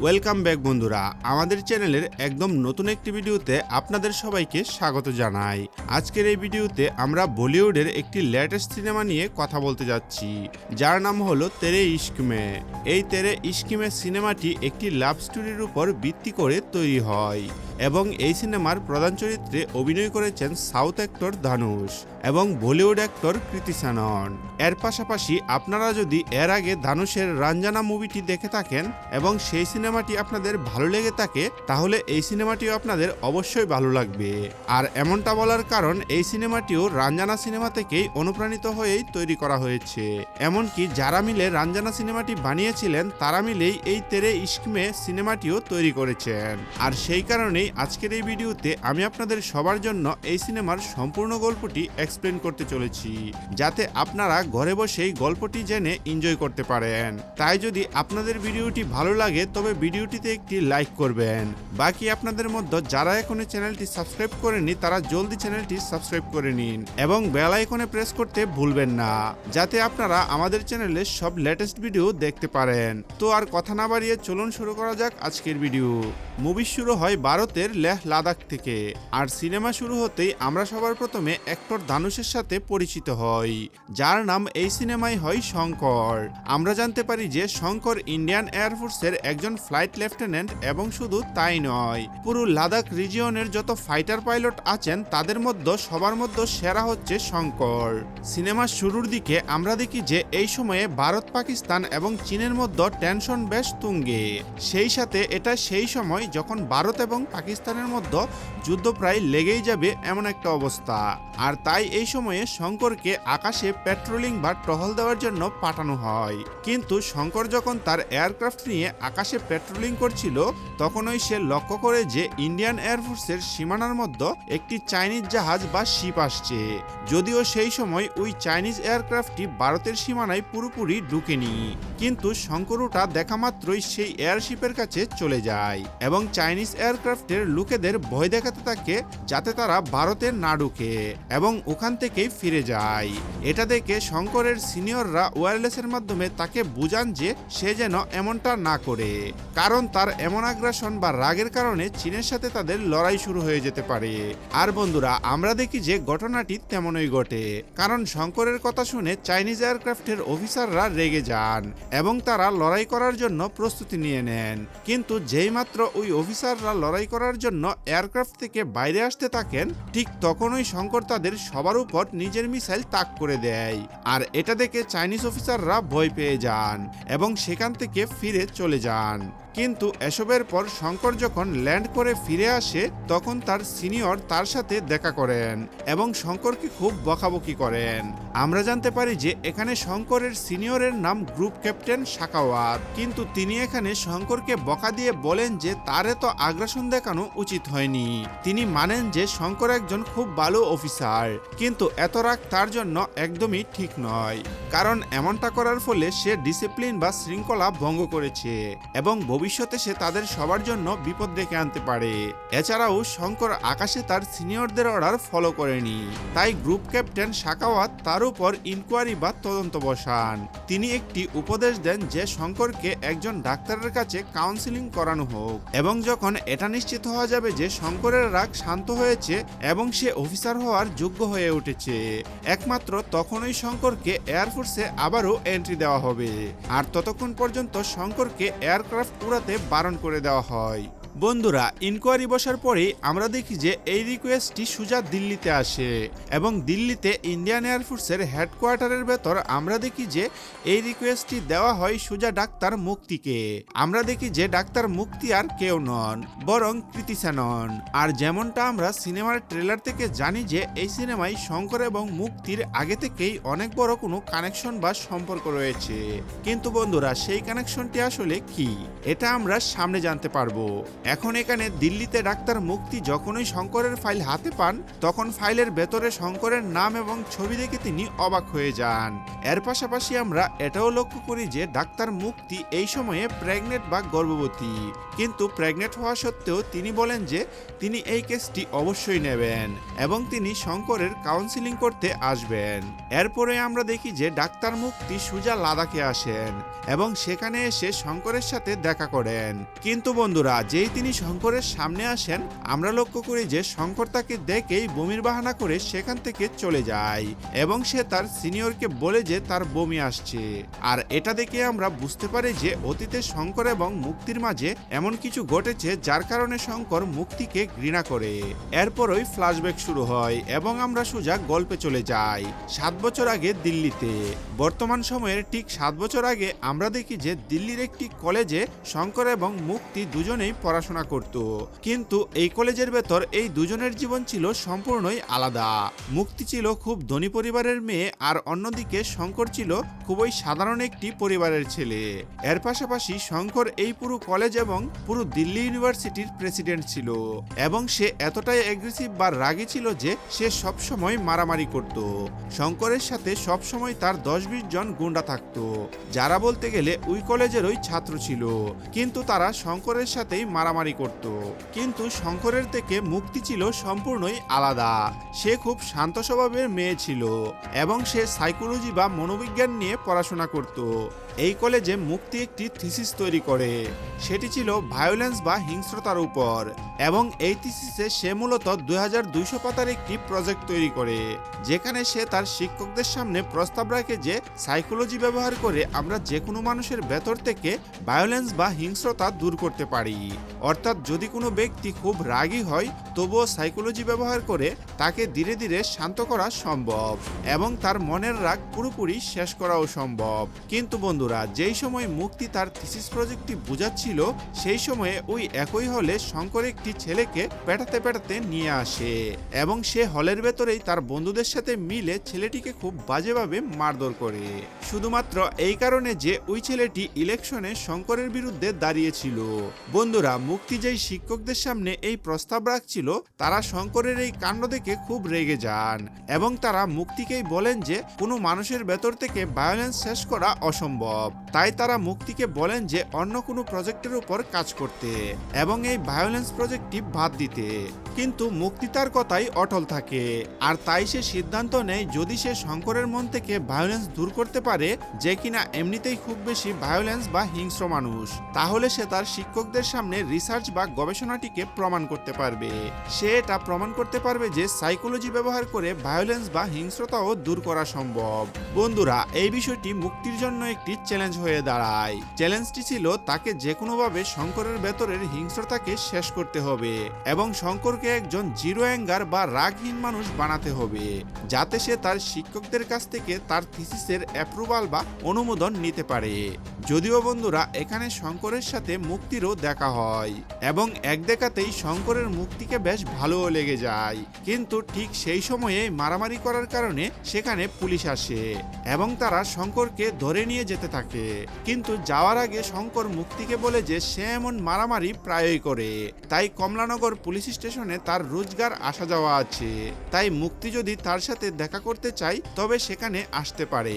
Welcome back বন্ধুরা, আমাদের চ্যানেলের একদম নতুন একটি ভিডিওতে আপনাদের সবাইকে স্বাগত জানাই। আজকের এই ভিডিওতে আমরা বলিউডের একটি লেটেস্ট সিনেমা নিয়ে কথা বলতে যাচ্ছি, যার নাম হলো তেরে ইশক মে। এই তেরে ইশক মে সিনেমাটি একটি লাভ স্টোরির উপর ভিত্তি করে তৈরি হয় এবং এই সিনেমার প্রধান চরিত্রে অভিনয় করেছেন সাউথ অ্যাক্টর ধানুষ এবং বলিউড অ্যাক্টর কৃতি শ্যানন। এর পাশাপাশি আপনারা যদি এর আগে ধানুষের রাঞ্জানা মুভিটি দেখে থাকেন এবং সেই সিনেমাটি আপনাদের ভালো লেগে থাকে, তাহলে এই সিনেমাটিও আপনাদের অবশ্যই ভালো লাগবে। আর এমনটা বলার কারণ, এই সিনেমাটিও রাঞ্জানা সিনেমা থেকেই অনুপ্রাণিত হয়েই তৈরি করা হয়েছে। এমনকি যারা মিলে রাঞ্জানা সিনেমাটি বানিয়েছিলেন তারা মিলেই এই তেরে ইশক মে সিনেমাটিও তৈরি করেছেন। আর সেই কারণেই আজকের এই ভিডিওতে আমি আপনাদের সবার জন্য এই সিনেমার সম্পূর্ণ গল্পটি এক্সপ্লেন করতে চলেছি, যাতে আপনারা ঘরে বসেই গল্পটি জেনে এনজয় করতে পারেন। তাই যদি আপনাদের ভিডিওটি ভালো লাগে তবে ভিডিওটিতে একটি লাইক করবেন। বাকি আপনাদের মধ্যে যারা এখনো চ্যানেলটি সাবস্ক্রাইব করেনি তারা জলদি চ্যানেলটি সাবস্ক্রাইব করে নিন এবং বেল আইকনে প্রেস করতে ভুলবেন না, যাতে আপনারা আমাদের চ্যানেলে সব লেটেস্ট ভিডিও দেখতে পারেন। তো আর কথা না বাড়িয়ে চলুন শুরু করা যাক আজকের ভিডিও। মুভি শুরু হয় ভারতের লেহ লাদাখ থেকে, আর সিনেমা শুরু হতেই আমরা সবার প্রথমে অ্যাক্টর ধানুষের সাথে পরিচিত হই, যার নাম এই সিনেমায় হয় শঙ্কর। আমরা জানতে পারি যে শঙ্কর ইন্ডিয়ান এয়ারফোর্সের একজন ফ্লাইট লেফটেন্যান্ট এবং শুধু তাই নয়, পুরো লাদাখ রিজিয়নের যত ফাইটার পাইলট আছেন তাদের মধ্যে সবার মধ্যে সেরা হচ্ছে শঙ্কর। সিনেমার শুরুর দিকে আমরা দেখি যে এই সময়ে ভারত, পাকিস্তান এবং চীনের মধ্যে টেনশন বেশ তুঙ্গে। সেই সাথে এটা সেই সময় যখন ভারত এবং পাকিস্তানের মধ্যে যুদ্ধ প্রায় লেগেই যাবে এমন একটা অবস্থা। আর তাই এই সময়ে শঙ্করকে আকাশে পেট্রোলিং বা টহল দেওয়ার জন্য পাঠানো হয়। কিন্তু শঙ্কর যখন তার এয়ারক্রাফট নিয়ে আকাশে পেট্রোলিং করছিল, তখনই সে লক্ষ্য করে যে ইন্ডিয়ান এয়ারফোর্সের সীমানার মধ্যে একটি চাইনিজ জাহাজ বা শিপ আসছে। যদিও সেই সময় ওই চাইনিজ এয়ারক্রাফটটি ভারতের সীমানায় পুরোপুরি ঢুকেনি, কিন্তু শঙ্কর ওটা দেখা মাত্রই সেই এয়ারশিপের কাছে চলে যায় এবং চাইনিজ এয়ারক্রাফটের লোকেদের ভয় দেখাতে থাকে যাতে তারা ভারতে না ঢুকে এবং ওখান থেকেই ফিরে যায়। এটা দেখে শঙ্করের সিনিয়ররা ওয়্যারলেসের মাধ্যমে তাকে বুঝান যে সে যেন এমনটা না করে, কারণ তার এমন আগ্রাসন বা রাগের কারণে চীনের সাথে তাদের লড়াই শুরু হয়ে যেতে পারে। আর বন্ধুরা, আমরা দেখি যে ঘটনাটি তেমনই ঘটে, কারণ শঙ্করের কথা শুনে চাইনিজ এয়ারক্রাফটের অফিসাররা রেগে যান এবং তারা লড়াই করার জন্য প্রস্তুতি নিয়ে নেন। কিন্তু যেই মাত্র ওই অফিসাররা লড়াই করার জন্য এয়ারক্রাফট থেকে বাইরে আসতে থাকেন, ঠিক তখনই শঙ্কর তাদের সবার উপর নিজের মিসাইল তাক করে দেয়। আর এটা দেখে চাইনিজ অফিসাররা ভয় পেয়ে যান এবং সেখান থেকে ফিরে চলে যান। কিন্তু এসবের পর শঙ্কর যখন ল্যান্ড করে ফিরে আসে, তখন তার সিনিয়র তার সাথে দেখা করেন এবং শঙ্করকে খুব বকাবকি করেন। আমরা জানতে পারি যে এখানে শঙ্করের সিনিয়রের নাম গ্রুপ ক্যাপ্টেন শাকাওয়াত, কিন্তু তিনি এখানে শঙ্করকে বকা দিয়ে বলেন যে তার এত আগ্রাসন দেখানো উচিত হয়নি। তিনি মানেন যে শঙ্কর একজন খুব ভালো অফিসার, কিন্তু এত রাগ তার জন্য একদমই ঠিক নয়, কারণ এমনটা করার ফলে সে ডিসিপ্লিন বা শৃঙ্খলা ভঙ্গ করেছে এবং ভবিষ্যতে সে তাদের সবার জন্য বিপদ ডেকে আনতে পারে। এছাড়াও শঙ্কর আকাশে তার সিনিয়রদের অর্ডার ফলো করেনি, তাই গ্রুপ ক্যাপ্টেন শাকাওয়াত তার উপর ইনকোয়ারি বা তদন্ত বসান। তিনি একটি উপদেশ দেন যে শঙ্করকে একজন ডাক্তারের কাছে কাউন্সিলিং করানো হোক, এবং যখন এটা নিশ্চিত হওয়া যাবে যে শঙ্করের রাগ শান্ত হয়েছে এবং সে অফিসার হওয়ার যোগ্য হয়ে উঠেছে, একমাত্র তখনই শঙ্করকে এয়ারফোর্সে আবারও এন্ট্রি দেওয়া হবে। আর ততক্ষণ পর্যন্ত শঙ্করকে এয়ারক্রাফট উড়াতে বারণ করে দেওয়া হয়। বন্ধুরা, ইনকোয়ারি বসার পরেই আমরা দেখি যে এই রিকোয়েস্টটি সোজা দিল্লিতে আসে এবং দিল্লিতে ইন্ডিয়ান এয়ারফোর্সের হেডকোয়ার্টারের ভেতর আমরা দেখি যে এই রিকোয়েস্টটি দেওয়া হয় সোজা ডাক্তার মুক্তিকে। আমরা দেখি যে ডাক্তার মুক্তি আর কেউ নন, বরং কৃতি শ্যানন। আর যেমনটা আমরা সিনেমার ট্রেলার থেকে জানি যে এই সিনেমায় শঙ্কর এবং মুক্তির আগে থেকেই অনেক বড় কোনো কানেকশন বা সম্পর্ক রয়েছে। কিন্তু বন্ধুরা, সেই কানেকশনটি আসলে কি, এটা আমরা সামনে জানতে পারবো। এখন এখানে দিল্লিতে ডাক্তার মুক্তি যখনই শঙ্করের ফাইল হাতে পান তখন ফাইলের ভেতরে শঙ্করের নাম এবং ছবি দেখে তিনি অবাক হয়ে যান। এর পাশাপাশি আমরা এটাও লক্ষ্য করি যে ডাক্তার মুক্তি এই সময়ে প্রেগনেন্ট বা গর্ভবতী, কিন্তু প্রেগনেন্ট হওয়া সত্ত্বেও তিনি বলেন যে তিনি এই কেসটি অবশ্যই নেবেন এবং তিনি শঙ্করের কাউন্সিলিং করতে আসবেন। এরপরে আমরা দেখি যে ডাক্তার মুক্তি সোজা লাদাখে আসেন এবং সেখানে এসে শঙ্করের সাথে দেখা করেন। কিন্তু বন্ধুরা, যেই তিনি শঙ্করের সামনে আসেন আমরা লক্ষ্য করি যে শঙ্কর তাকে দেখেই বমির বাহানা করে সেখান থেকে চলে যায় এবং সে তার সিনিয়রকে বলে যে তার বমি আসছে। আর এটা দেখে আমরা বুঝতে পারি যে অতীতে শঙ্কর এবং মুক্তির মাঝে এমন কিছু ঘটেছে যার কারণে শঙ্কর মুক্তিকে ঘৃণা করে। এরপরই ফ্ল্যাশব্যাক শুরু হয় এবং আমরা সোজা গল্পে চলে যাই 7 বছর আগে দিল্লিতে। বর্তমান সময়ের ঠিক 7 বছর আগে আমরা দেখি যে দিল্লির একটি কলেজে শঙ্কর এবং মুক্তি দুজনেই পড়াশোনা করত, কিন্তু এই কলেজের ভেতর এই দুজনের জীবন ছিল সম্পূর্ণই আলাদা। মুক্তি ছিল খুব ধনী পরিবারের মেয়ে আর অন্যদিকে শঙ্কর ছিল খুবই সাধারণ একটি পরিবারের ছেলে। এর পাশাপাশি শঙ্কর এই পুরো কলেজ এবং পুরো দিল্লি ইউনিভার্সিটির প্রেসিডেন্ট ছিল এবং সে এতটাই অ্যাগ্রেসিভ বা রাগী ছিল যে সে সবসময় মারামারি করত। শঙ্করের সাথে সবসময় তার 10-20 জন গুন্ডা থাকতো যারা বলতে গেলে ওই কলেজেরই ছাত্র ছিল, কিন্তু তারা শঙ্করের সাথেই মারামারি করত। কিন্তু শঙ্করের থেকে মুক্তি ছিল সম্পূর্ণই আলাদা। সে খুব শান্ত স্বভাবের মেয়ে ছিল এবং সে সাইকোলজি বা মনোবিজ্ঞান নিয়ে পড়াশোনা করত। এই কলেজে মুক্তি একটি থিসিস তৈরি করে, সেটি ছিল ভায়োলেন্স বা হিংস্রতার উপর, এবং এই থিসিসে সে মূলত 2200 পাতার একটি প্রজেক্ট তৈরি করে যেখানে সে তার শিক্ষকদের সামনে প্রস্তাব রাখে যে সাইকোলজি ব্যবহার করে আমরা যে কোনো মানুষের ভেতর থেকে ভায়োলেন্স বা হিংস্রতা দূর করতে পারি। অর্থাৎ যদি কোনো ব্যক্তি খুব রাগী হয় তবুও সাইকোলজি ব্যবহার করে তাকে ধীরে ধীরে শান্ত করা সম্ভব এবং তার মনের রাগ পুরোপুরি শেষ করাও সম্ভব। কিন্তু বন্ধুরা, যেই সময় মুক্তি তার থিসিস প্রজেক্টটি বোঝাচ্ছিল সেই সময়ে ওই একই হলে শঙ্কর একটি ছেলেকে পেটাতে পেটাতে নিয়ে আসে এবং সে হলের ভেতরেই তার বন্ধুদের সাথে মিলে ছেলেটিকে খুব বাজেভাবে মারধর করে, শুধুমাত্র এই কারণে যে ওই ছেলেটি ইলেকশনে শঙ্করের বিরুদ্ধে দাঁড়িয়েছিল। বন্ধুরা, মুক্তি যেই শিক্ষকদের সামনে এই প্রস্তাব রাখছিল তারা শঙ্করের এই কাণ্ড দেখে খুব রেগে যান এবং তারা মুক্তিকেই বলেন যে কোনো মানুষের ভেতর থেকে ভায়োলেন্স শেষ করা অসম্ভব। তাই তারা মুক্তিকে বলেন যে অন্য কোনো প্রজেক্টের উপর কাজ করতে এবং এই ভায়োলেন্স প্রজেক্টটি বাদ দিতে, কিন্তু মুক্তি তার কথাই অটল থাকে আর তাই সে সিদ্ধান্ত নেয় যদি সে শঙ্করের মন থেকে ভায়োলেন্স দূর করতে পারে, যে কিনা এমনিতেই খুব বেশি ভায়োলেন্স বা হিংস্র মানুষ, তাহলে সে তার শিক্ষকদের সামনে রিসার্চ বা গবেষণাটিকে প্রমাণ করতে পারবে। সে এটা প্রমাণ করতে পারবে যে সাইকোলজি ব্যবহার করে ভায়োলেন্স বা হিংস্রতাও দূর করা সম্ভব। বন্ধুরা, এই বিষয়টি মুক্তির জন্য একটি চ্যালেঞ্জ হয়ে দাঁড়ায়। চ্যালেঞ্জটি ছিল তাকে যে কোনোভাবে শঙ্করের ভেতরের হিংস্রতাকে শেষ করতে হবে এবং শঙ্করকে একজন জিরো অ্যাঙ্গার বা রাগহীন মানুষ বানাতে হবে যাতে সে তার শিক্ষকদের কাছ থেকে তার থিসিসের অ্যাপ্রুভাল বা অনুমোদন নিতে পারে। যদিও বন্ধুরা, এখানে শঙ্করের সাথে মুক্তিরও দেখা হয় এবং এক দেখাতেই শঙ্করের মুক্তিকে বেশ ভালোও লেগে যায়, কিন্তু ঠিক সেই সময়ে মারামারি করার কারণে সেখানে পুলিশ আসে এবং তারা শঙ্করকে ধরে নিয়ে যেতে থাকে। কিন্তু যাওয়ার আগে শঙ্কর মুক্তিকে বলে যে সে এমন মারামারি প্রায়ই করে, তাই কমলানগর পুলিশ স্টেশনে তার রোজগার আসা যাওয়া আছে, তাই মুক্তি যদি তার সাথে দেখা করতে চায় তবে সেখানে আসতে পারে।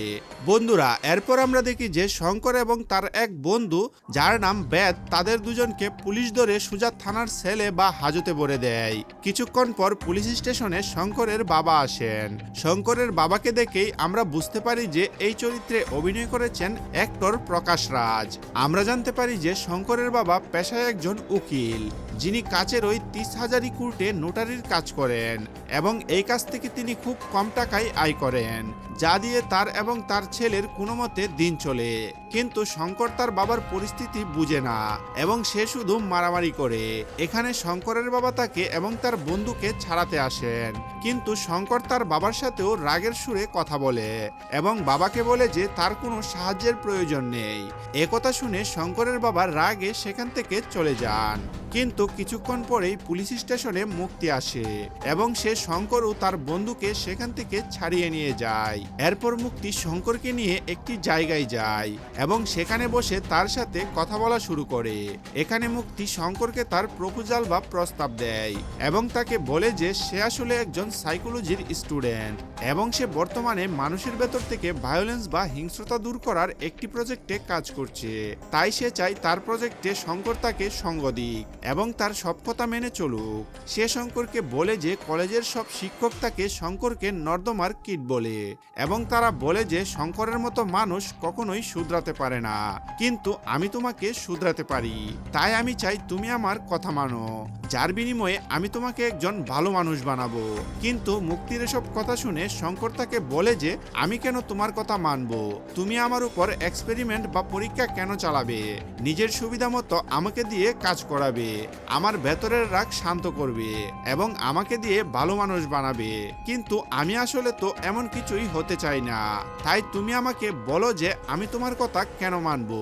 বন্ধুরা, এরপর আমরা দেখি যে শঙ্কর এবং তার এক বন্ধু যার নাম বেদ, তাদের দুজনকে পুলিশ ধরে সোজা থানার সেলে বা হাজতে ভরে দেয়। কিছুক্ষণ পর পুলিশ স্টেশনে শঙ্করের বাবা আসেন। শঙ্করের বাবাকে দেখেই আমরা বুঝতে পারি যে এই চরিত্রে অভিনয় করেছেন অ্যাক্টর প্রকাশ রাজ। আমরা জানতে পারি যে শঙ্করের বাবা পেশায় একজন উকিল, যিনি কাচের ওই 30,000 কোর্টে নোটারির কাজ করেন এবং এই কাজ থেকে তিনি খুব কম টাকায় আয় করেন, যা দিয়ে তার এবং তার ছেলের কোনো মতে দিন চলে। কিন্তু শঙ্কর তার বাবার পরিস্থিতি বুঝে না এবং সে শুধু মারামারি করে। এখানে শঙ্করের বাবা তাকে এবং তার বন্ধুকে ছাড়াতে আসেন, কিন্তু শঙ্কর তার বাবার সাথেও রাগের সুরে কথা বলে এবং বাবাকে বলে যে তার কোনো সাহায্যের প্রয়োজন নেই। একথা শুনে শঙ্করের বাবা রাগে সেখান থেকে চলে যান। কিন্তু কিছুক্ষণ পরেই পুলিশ স্টেশনে মুক্তি আসে এবং সে শঙ্কর ও তার বন্ধুকে সেখান থেকে ছাড়িয়ে নিয়ে যায়। এরপর মুক্তি শঙ্করকে নিয়ে একটি জায়গায় যায় এবং সেখানে বসে তার সাথে কথা বলা শুরু করে। এখানে মুক্তি শঙ্করকে তার প্রপোজাল বা প্রস্তাব দেয় এবং তাকে বলে যে সে আসলে একজন সাইকোলজির স্টুডেন্ট এবং সে বর্তমানে মানুষের ভেতর থেকে ভায়োলেন্স বা হিংস্রতা দূর করার একটি প্রজেক্টে কাজ করছে। তাই সে চায় তার প্রজেক্টে শঙ্কর তাকে সঙ্গ দিক এবং তার সব কথা মেনে চলুক। সে শঙ্করকে বলে যে কলেজের সব শিক্ষক তাকে শঙ্করকে নর্দমার কিট বলে এবং তারা বলে যে শঙ্করের মতো মানুষ কখনোই শুধরাতে পারে না, কিন্তু আমি তোমাকে শুধরাতে পারি। তাই আমি চাই তুমি আমার কথা মানো, যার বিনিময়ে আমি তোমাকে একজন ভালো মানুষ বানাবো। কিন্তু মুক্তির এসব কথা শুনে শঙ্কর তাকে বলে যে আমি কেন তোমার কথা মানবো? তুমি আমার উপর এক্সপেরিমেন্ট বা পরীক্ষা কেন চালাবে? নিজের সুবিধা মতো আমাকে দিয়ে কাজ করাবে, আমার ভেতরের রাগ শান্ত করবে এবং আমাকে দিয়ে ভালো মানুষ বানাবে, কিন্তু আমি আসলে তো এমন কিছুই হতে চাই না। তাই তুমি আমাকে বলো যে আমি তোমার কথা কেন মানবো?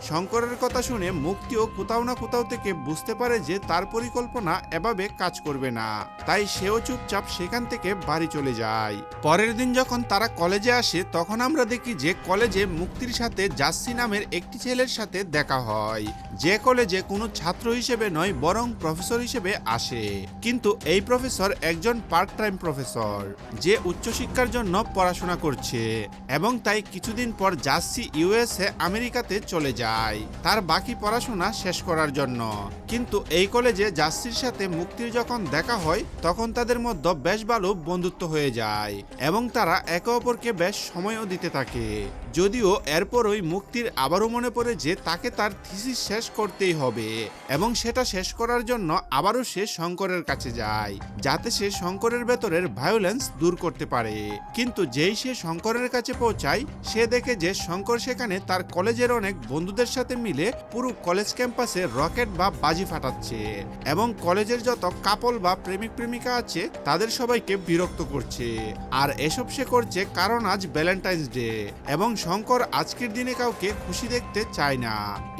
শঙ্করের কথা শুনে মুক্তিও কোথাও না কোথাও থেকে বুঝতে পারে যে তার পরিকল্পনা এভাবে কাজ করবে না, তাই সেও চুপচাপ সেখান থেকে বাড়ি চলে যায়। পরের দিন যখন তারা কলেজে আসে তখন আমরা দেখি যে কলেজে মুক্তির সাথে জাসি নামের একটি ছেলের সাথে দেখা হয়, যে কলেজে কোনো ছাত্র হিসেবে নয় বরং প্রফেসর হিসেবে আসে। কিন্তু এই প্রফেসর একজন পার্ট টাইম প্রফেসর যে উচ্চশিক্ষার জন্য পড়াশোনা করছে এবং তাই কিছুদিন পর জাসি ইউএসএ আমেরিকাতে চলে যায় তার বাকি পড়াশোনা শেষ করার জন্য। কিন্তু এই কলেজে জাসির সাথে মুক্তির যখন দেখা হয় তখন তাদের মধ্যে বেশ ভালো বন্ধুত্ব হয়ে যায় এবং তারা একে অপরকে বেশ সময়ও দিতে থাকে। যদিও এরপরই মুক্তির আবারও মনে পড়ে যে তাকে তার থিসিস শেষ করতেই হবে এবং সেটা শেষ করার জন্য আবারও সে শঙ্করের কাছে যায় যাতে সে শঙ্করের ভেতরের ভায়োলেন্স দূর করতে পারে। কিন্তু যেই সে শঙ্করের কাছে পৌঁছায় সে দেখে যে শঙ্কর সেখানে তার কলেজের অনেক বন্ধুদের সাথে মিলে পুরো কলেজ ক্যাম্পাসে রকেট বা বাজি ফাটাচ্ছে এবং কলেজের যত কাপল বা প্রেমিক প্রেমিকা আছে তাদের সবাইকে বিরক্ত করছে। আর এসব সে করছে কারণ আজ ভ্যালেন্টাইন্স ডে এবং শঙ্কর আজকের দিনে কাউকে খুশি দেখতে চায় না।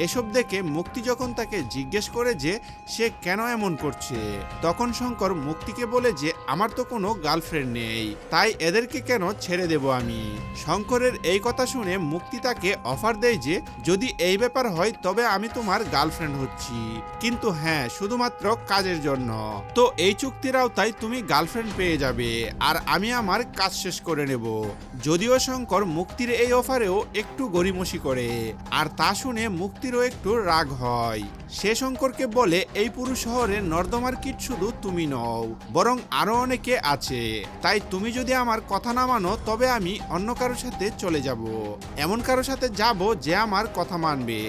এসব দেখে মুক্তি যখন তাকে জিজ্ঞেস করে যে সে কেন এমন করছে তখন শঙ্কর মুক্তিকে বলে যে আমার তো কোনো গার্লফ্রেন্ড নেই, তাই এদেরকে কেন ছেড়ে দেব আমি। শঙ্করের এই কথা শুনে মুক্তি তাকে অফার দেয় যে যদি এই ব্যাপার হয় তবে আমি তোমার গার্লফ্রেন্ড হচ্ছি, কিন্তু হ্যাঁ শুধুমাত্র কাজের জন্য। তো এই চুক্তির আওতায় তুমি গার্লফ্রেন্ড পেয়ে যাবে আর আমি আমার কাজ শেষ করে নেব। যদিও শঙ্কর মুক্তির এই অফারেও একটু গড়িমসি করে আর তা শুনে মুক্তিরও একটু রাগ হয়। সে শঙ্করকে বলে এই পুরো শহরে নর্দমার কিট শুধু তুমি নও বরং আরো অনেকে আছে, তাই তুমি যদি আমার কথা না মানো তবে আমি অন্য কারোর সাথে চলে যাব, এমন কারোর সাথে যাব যে আমার কথা মানবে।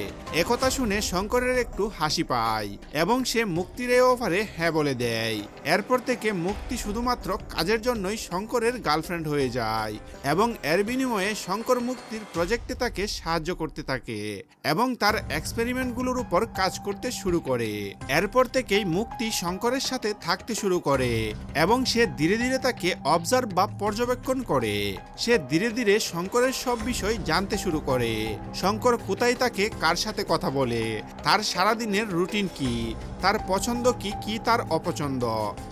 একথা শুনে শঙ্করের একটু হাসি পায় এবং সে মুক্তির এই অফারে হ্যাঁ বলে দেয়। এরপর থেকে মুক্তি শুধুমাত্র কাজের জন্যই শঙ্করের গার্লফ্রেন্ড হয়ে যায় এবং এর বিনিময়ে শঙ্কর মুক্তির প্রজেক্টে তাকে সাহায্য করতে থাকে এবং তার এক্সপেরিমেন্টগুলোর উপর কাজ করতে শুরু করে। এরপর থেকেই মুক্তি শঙ্করের সাথে থাকতে শুরু করে এবং সে ধীরে ধীরে তাকে অবজার্ভ বা পর্যবেক্ষণ করে। সে ধীরে ধীরে শঙ্করের সব বিষয় জানতে শুরু করে। শঙ্কর কোথায় থাকে, কার সাথে কথা বলে, তার সারাদিনের রুটিন কি, তার পছন্দ কি কি তার অপছন্দ,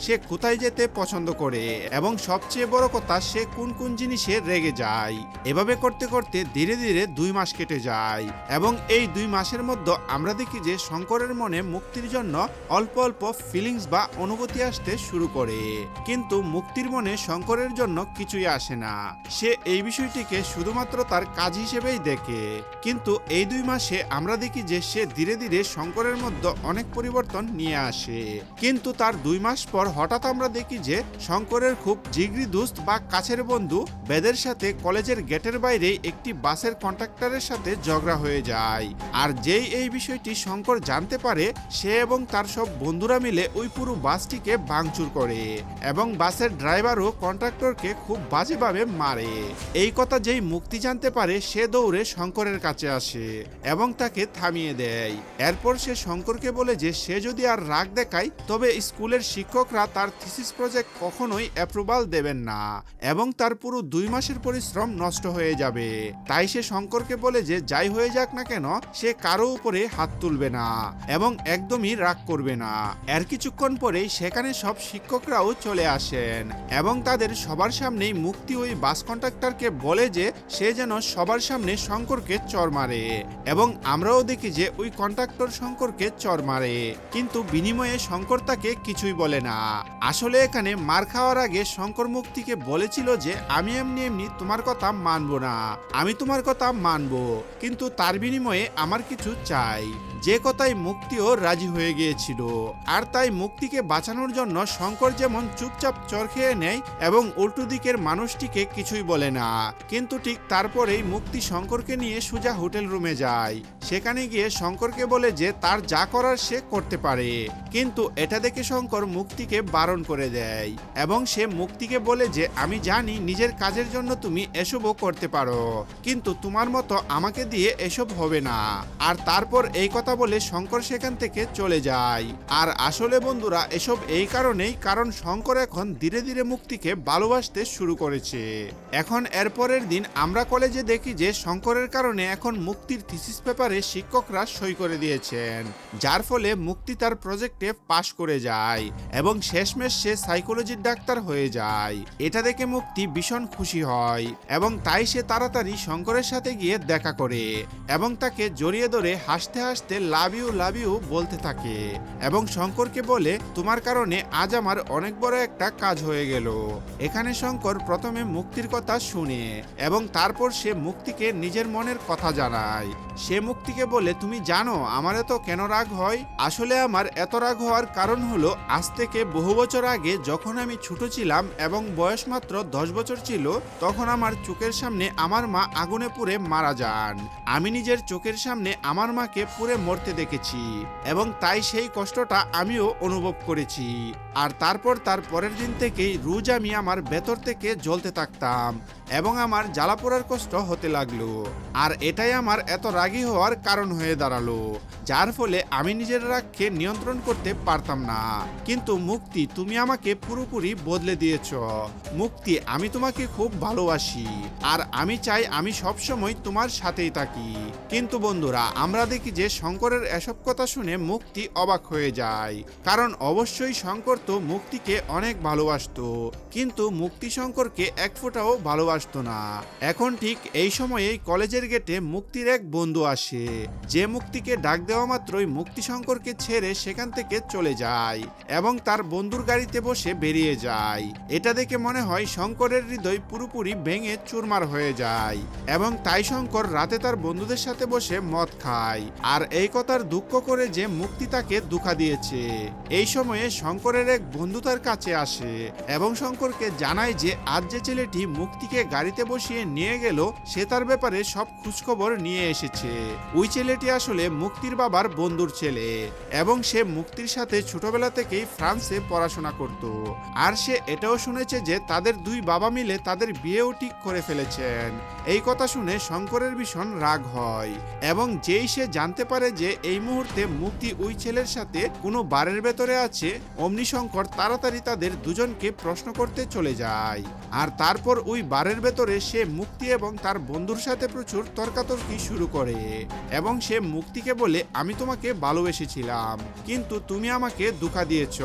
সে কোথায় যেতে পছন্দ করে এবং সবচেয়ে বড় কথা সে কোন কোন জিনিসে রেগে যায়। এভাবে করতে করতে ধীরে ধীরে 2 মাস কেটে যায় এবং এই 2 মাসের মধ্যে আমরা দেখি যে শঙ্করের মনে মুক্তির জন্য অল্প অল্প ফিলিংস বা অনুভূতি আসতে শুরু করে, কিন্তু মুক্তির মনে শঙ্করের জন্য কিছুই আসে না। সে এই বিষয়টিকে শুধুমাত্র তার কাজ হিসেবেই দেখে। কিন্তু এই 2 মাসে আমরা দেখি যে সে ধীরে ধীরে শঙ্করের মধ্যে অনেক পরিবর্তন নিয়ে আসে। কিন্তু তার 2 মাস পর হঠাৎ আমরা দেখি যে শঙ্করের খুব জিগরি দোস্ত বা কাছের বন্ধু বেদের সাথে কলেজের গেটের বাইরে একটি বাসের কন্ট্রাক্টরের সাথে ঝগড়া হয়ে যায়। আর যেই এই বিষয়টি শঙ্কর জানতে পারে সে এবং তার সব বন্ধুরা মিলে ওই পুরো বাসটিকে ভাঙচুর করে এবং বাসের ড্রাইভারও কন্ট্রাক্টরকে খুব বাজেভাবে মারে। এই কথা যেই মুক্তি জানতে পারে সে দৌড়ে শঙ্করের কাছে আসে এবং তাকে থামিয়ে দেয়। এরপর সে শঙ্করকে বলে যে সে যদি আর রাগ দেখায় তবে স্কুলের শিক্ষকরা তার থিসিস প্রজেক্ট কখনোই অ্যাপ্রুভাল দেবেন না এবং তার পুরো 2 মাসের পরিশ্রম নষ্ট হয়ে যাবে। তাই সে শঙ্করকে বলে যে যাই হয়ে যাক না কেন সে কারো উপরে হাত তুলবে না এবং একদমই রাগ করবে না। এর কিছুক্ষণ পরেই সেখানে সব শিক্ষকরাও চলে আসেন এবং তাদের সবার সামনেই মুক্তি ওই বাস কন্ডাক্টরকে বলে যে সে যেন সবার সামনে শঙ্করকে চর মারে এবং আমরাও দেখি যে ওই কন্ডাক্টর শঙ্করকে চর মারে, কিন্তু বিনিময়ে শঙ্কর তাকে কিছুই বলে না। আসলে এখানে মার খাওয়ার আগে শঙ্কর মুক্তিকে বলেছিল যে আমি এমনি এমনি তোমার কথা মানবো না, আমি তোমার কথা মানবো, কিন্তু তার বিনিময়ে আমার কিছু চাই। যে কথায় মুক্তিও রাজি হয়ে গিয়েছিল। আর তাই মুক্তিকে বাঁচানোর জন্য শঙ্কর যেমন চুপচাপ চর খেয়ে নেয় এবং উল্টো দিকের মানুষটিকে কিছুই বলে না, কিন্তু ঠিক তারপরেই মুক্তি শঙ্করকে নিয়ে সোজা হোটেল রুমে যায়। সেখানে গিয়ে শঙ্করকে বলে যে তার যা করার সে করতে পারে, কিন্তু এটা দেখে শঙ্কর মুক্তিকে বারণ করে দেয় এবং সে মুক্তিকে বলে যে আমি জানি নিজের কাজের জন্য তুমি এসবও করতে পারো, কিন্তু তোমার মতো আমাকে দিয়ে এসব হবে না। আর তারপর এই কথা বলে শঙ্কর সেখান থেকে চলে যায়। আর আসলে বন্ধুরা এসব এই কারণেই, কারণ শঙ্কর এখন ধীরে ধীরে মুক্তিকে ভালোবাসতে শুরু করেছে। এখন এরপরের দিন আমরা কলেজে দেখি যে শঙ্করের কারণে এখন মুক্তির থিসিস পেপারে শিক্ষকরা সই করে দিয়েছেন, যার ফলে মুক্তি তার প্রজেক্টে পাশ করে যায় এবং শেষমেশ সে সাইকোলজির ডাক্তার হয়ে যায়। এটা দেখে মুক্তি ভীষণ খুশি হয় এবং তাই সে তাড়াতাড়ি শঙ্করের সাথে গিয়ে দেখা করে এবং তাকে জড়িয়ে ধরে হাসতে হাসতে লাভ ইউ বলতে থাকে এবং শঙ্করকে বলে তোমার কারণে আজ আমার অনেক বড় একটা কাজ হয়ে গেল। এখানে শঙ্কর প্রথমে মুক্তির কথা শুনে এবং তারপর সে মুক্তিকে নিজের মনের কথা জানায়। সে মুক্তিকে বলে তুমি জানো আমার এত কেন রাগ হয়? আসলে আমার এত রাগ হওয়ার কারণ হলো আজ থেকে বহু বছর আগে যখন আমি ছোট ছিলাম এবং বয়স মাত্র 10 বছর ছিল, তখন আমার চোখের সামনে আমার মা আগুনে পুড়ে মারা যান। আমি নিজের চোখের সামনে আমার মাকে পুড়ে মরতে দেখেছি এবং তাই সেই কষ্টটা আমিও অনুভব করেছি। আর তারপর তার পরের দিন থেকেই রোজ আমি আমার ভেতর থেকে জ্বলতে থাকতাম এবং আমার জ্বালা পোড়ার কষ্ট হতে লাগলো। আর এটাই আমার এত রাগী হওয়ার কারণ হয়ে দাঁড়ালো, যার ফলে আমি নিজের রাগকে নিয়ন্ত্রণ করতে পারতাম না। কিন্তু মুক্তি তুমি আমাকে পুরোপুরি বদলে দিয়েছ। মুক্তি আমি তোমাকে খুব ভালোবাসি আর আমি চাই আমি সবসময় তোমার সাথেই থাকি। কিন্তু বন্ধুরা আমরা দেখি যে শঙ্করের এসব কথা শুনে মুক্তি অবাক হয়ে যায়, কারণ অবশ্যই শঙ্কর তো মুক্তিকে অনেক ভালোবাসতো, কিন্তু মুক্তি শঙ্করকে এক ফোঁটাও ভালোবাসতো না। এখন ঠিক এই সময়েই কলেজের গেটে মুক্তির এক বন্ধু আসে, যে মুক্তিকে ডাক দেওয়া মাত্রই মুক্তি শঙ্করকে ছেড়ে সেখান থেকে চলে যায় এবং তার বন্ধুর গাড়িতে বসে বেরিয়ে যায়। এটা দেখে মনে হয় শঙ্করের হৃদয় পুরোপুরি ভেঙে চুরমার হয়ে যায় এবং তাই শঙ্কর রাতে তার বন্ধুদের সাথে বসে মদ খায় আর এই কথার দুঃখ করে যে মুক্তি তাকে ধোঁকা দিয়েছে। এই সময়ে শঙ্করের এক বন্ধু তার কাছে আসে এবং শঙ্করকে জানায় যে আজ যে ছেলেটি মুক্তিকে গাড়িতে বসিয়ে নিয়ে গেল সে তার ব্যাপারে সব খোঁজখবর নিয়ে এসেছে। ওই ছেলেটি আসলে মুক্তির বাবার বন্ধুর ছেলে এবং সে মুক্তির সাথে ছোটবেলা থেকেই ফ্রান্সে পড়াশোনা করত। আর সে এটাও শুনেছে যে তাদের দুই বাবা মিলে তাদের বিয়েও ঠিক করে ফেলেছেন। এই কথা শুনে শঙ্করের ভীষণ রাগ হয় এবং যেই সে জানতে পারে যে এই মুহূর্তে মুক্তি ওই ছেলের সাথে কোনো বারের ভেতরে আছে, অমনি শঙ্কর তাড়াতাড়ি তাদের দুজনকে প্রশ্ন করতে চলে যায়। আর তারপর ওই বারের ভেতরে সে মুক্তি এবং তার বন্ধুর সাথে প্রচুর তর্কাতর্কি শুরু করে এবং সে মুক্তিকে বলে আমি তোমাকে ভালোবেসেছিলাম কিন্তু তুমি আমাকে ধোঁকা দিয়েছ।